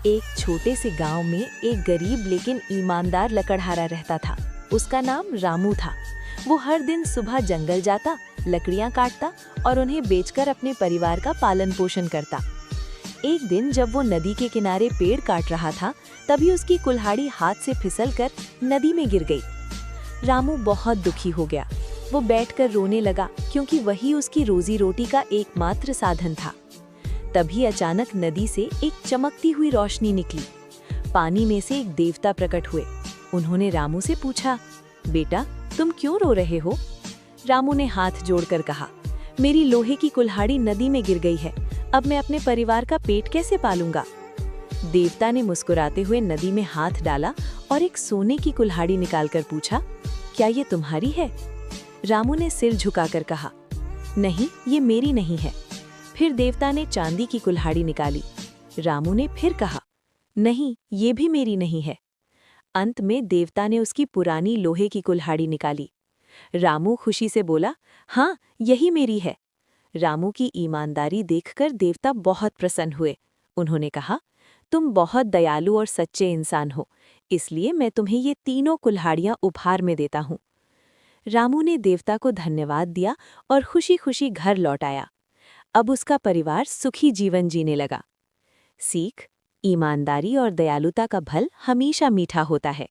एक छोटे से गांव में एक गरीब लेकिन ईमानदार लकड़हारा रहता था। उसका नाम रामू था। वो हर दिन सुबह जंगल जाता, लकड़ियां काटता और उन्हें बेचकर अपने परिवार का पालन पोषण करता। एक दिन जब वो नदी के किनारे पेड़ काट रहा था, तभी उसकी कुल्हाड़ी हाथ से फिसलकर नदी में गिर गई। रामू बहुत दुखी हो गया। वो बैठकर रोने लगा क्योंकि वही उसकी रोजी रोटी का एकमात्र साधन था। तभी अचानक नदी से एक चमकती हुई रोशनी निकली। पानी में से एक देवता प्रकट हुए। उन्होंने रामू से पूछा, बेटा तुम क्यों रो रहे हो? रामू ने हाथ जोड़कर कहा, मेरी लोहे की कुल्हाड़ी नदी में गिर गई है। अब मैं अपने परिवार का पेट कैसे पालूंगा? देवता ने मुस्कुराते हुए नदी में हाथ डाला और एक सोने की कुल्हाड़ी निकालकर पूछा, क्या ये तुम्हारी है? रामू ने सिर झुकाकर कहा, नहीं, ये मेरी नहीं है। फिर देवता ने चांदी की कुल्हाड़ी निकाली। रामू ने फिर कहा, नहीं, ये भी मेरी नहीं है। अंत में देवता ने उसकी पुरानी लोहे की कुल्हाड़ी निकाली। रामू खुशी से बोला, हाँ, यही मेरी है। रामू की ईमानदारी देखकर देवता बहुत प्रसन्न हुए। उन्होंने कहा, तुम बहुत दयालु और सच्चे इंसान हो, इसलिए मैं तुम्हें ये तीनों कुल्हाड़ियां उपहार में देता हूँ। रामू ने देवता को धन्यवाद दिया और खुशी खुशी घर लौट आया। अब उसका परिवार सुखी जीवन जीने लगा। सीख: ईमानदारी और दयालुता का फल हमेशा मीठा होता है।